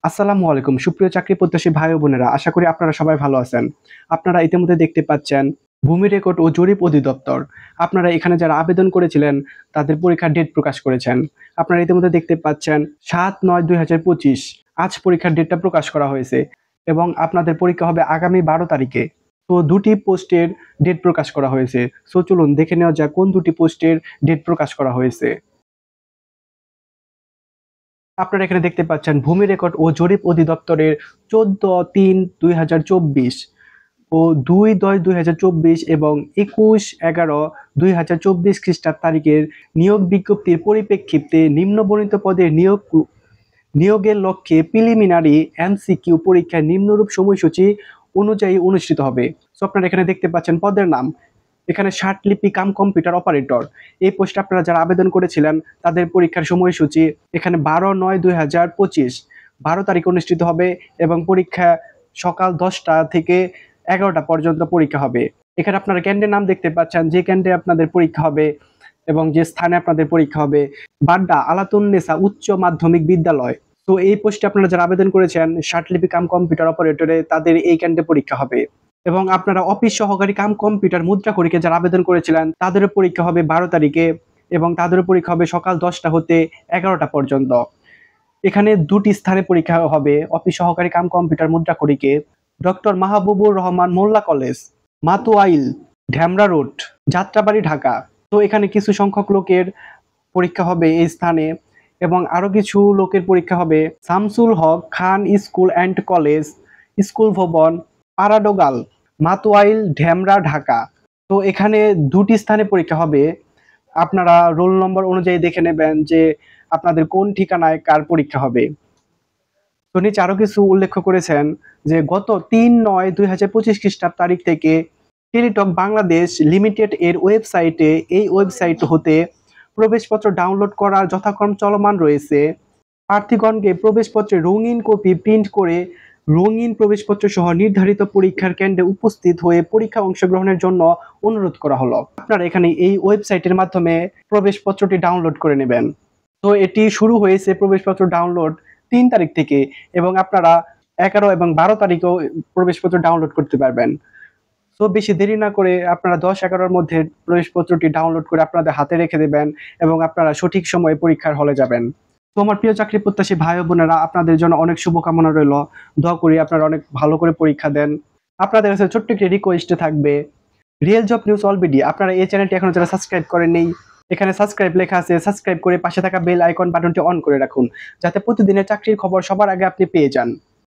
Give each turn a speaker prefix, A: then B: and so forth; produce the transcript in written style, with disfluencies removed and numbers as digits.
A: আসসালামু আলাইকুম সুপ্রিয় চাকরি প্রত্যাশী ভাই ও বোনেরা, আশা করি আপনারা সবাই ভালো আছেন। আপনারা ইতিমধ্যে দেখতে পাচ্ছেন ভূমি রেকর্ড ও জরিপ অধিদপ্তর। আপনারা এখানে যারা আবেদন করেছিলেন তাদের পরীক্ষার ডেট প্রকাশ করেছেন। আপনারা ইতিমধ্যে দেখতে পাচ্ছেন ৭/৯/২০২৫ আজ পরীক্ষার ডেটটা প্রকাশ করা হয়েছে এবং আপনাদের পরীক্ষা হবে আগামী ১২ তারিখে। তো দুটি পোস্টের ডেট প্রকাশ করা হয়েছে। সো চলুন দেখে নেওয়া যাক কোন দুটি পোস্টের ডেট প্রকাশ করা হয়েছে। আপনারা এখানে দেখতে পাচ্ছেন ভূমি রেকর্ড ও জরিপ অধিদপ্তরের ১৪/৩/২০২৪ ও ২/১০/২০২৪ এবং ২১/১১/২০২৪ খ্রিস্টাব্দ তারিখের নিয়োগ বিজ্ঞপ্তির পরিপ্রেক্ষিতে নিম্নবর্ণিত পদে নিয়োগের লক্ষ্যে প্রিলিমিনারি এমসিকিউ পরীক্ষা নিম্নরূপ সময়সূচি অনুযায়ী অনুষ্ঠিত হবে। সো আপনারা এখানে দেখতে পাচ্ছেন পদের নাম, এখানে ষাটলিপি কাম কম্পিউটার অপারেটর। এই পোস্টে আপনারা যারা আবেদন করেছিলেন তাদের পরীক্ষার সময়সূচি এখানে ১২/৯/২০২৫ ১২ তারিখে অনুষ্ঠিত হবে এবং পরীক্ষা সকাল ১০টা থেকে ১১টা পর্যন্ত পরীক্ষা হবে। এখানে আপনারা কেন্দ্রের নাম দেখতে পাচ্ছেন, যে কেন্দ্রে আপনাদের পরীক্ষা হবে এবং যে স্থানে আপনাদের পরীক্ষা হবে, বাড্ডা আলাতুন্নেসা উচ্চ মাধ্যমিক বিদ্যালয়। তো এই পোস্টে আপনারা যারা আবেদন করেছেন ষাটলিপি কাম কম্পিউটার অপারেটরে, তাদের এই কেন্দ্রে পরীক্ষা হবে। এবং আপনারা অফিস সহকারী কাম কম্পিউটার মুদ্রাক্ষরিকে যারা আবেদন করেছিলেন তাদেরও পরীক্ষা হবে ১২ তারিখে এবং তাদেরও পরীক্ষা হবে সকাল ১০টা হতে ১১টা পর্যন্ত। এখানে দুটি স্থানে পরীক্ষা হবে অফিস সহকারী কাম কম্পিউটার মুদ্রাক্ষরিকে doctor Mahbubur Rahman Molla college, Matuail, Demra road, Jatrabari, Dhaka. তো এখানে কিছু সংখ্যক লোকের পরীক্ষা হবে এই স্থানে এবং আরো কিছু লোকের পরীক্ষা হবে শামসুল হক খান স্কুল অ্যান্ড কলেজ, স্কুল ভবন, পাড়াডোগাল, মাতুয়াইল, ঢেমরা, ঢাকা। তো এখানে দুটি স্থানে পরীক্ষা হবে। আপনারা রোল নম্বর অনুযায়ী দেখে নেবেন যে আপনাদের কোন ঠিকানায় কার পরীক্ষা হবে। তো নিচে আরো কিছু উল্লেখ করেছেন যে গত ৩/৯/২০২৫ খ্রিস্টাব্দ তারিখ থেকে টেলিটক বাংলাদেশ লিমিটেড এর ওয়েবসাইটে এই ওয়েবসাইট হতে প্রবেশপত্র ডাউনলোড করার যথাক্রম চলমান রয়েছে। প্রার্থীগণকে প্রবেশপত্রের রঙিন কপি প্রিন্ট করে রঙিন প্রবেশপত্র সহ নির্ধারিত পরীক্ষার কেন্দ্রে উপস্থিত হয়ে পরীক্ষা অংশগ্রহণের জন্য অনুরোধ করা হলো। আপনারা এখানে এই ওয়েবসাইটের মাধ্যমে প্রবেশপত্রটি ডাউনলোড করে নেবেন। তো এটি শুরু হয়েছে প্রবেশপত্র ডাউনলোড ৩ তারিখ থেকে এবং আপনারা ১১ এবং ১২ তারিখেও প্রবেশপত্র ডাউনলোড করতে পারবেন। তো বেশি দেরি না করে আপনারা ১০-১১ মধ্যে প্রবেশপত্রটি ডাউনলোড করে আপনাদের হাতে রেখে দেবেন এবং আপনারা সঠিক সময়ে পরীক্ষার হলে যাবেন। তো আমার প্রিয় চাকরি প্রত্যাশী ভাই ও বোনেরা, আপনাদের জন্য অনেক শুভকামনা রইল। দোয়া করি আপনারা অনেক ভালো করে পরীক্ষা দেন। আপনাদের কাছে ছোট্ট একটি রিকোয়েস্ট থাকবে, রিয়েল জব নিউজ অলবিডি আপনারা এই চ্যানেলটি এখনো যারা সাবস্ক্রাইব করেননি, এখানে সাবস্ক্রাইব লেখা আছে, সাবস্ক্রাইব করে পাশে থাকা বেল আইকন বাটনটি অন করে রাখুন যাতে প্রতিদিনের চাকরির খবর সবার আগে আপনি পেয়ে যান।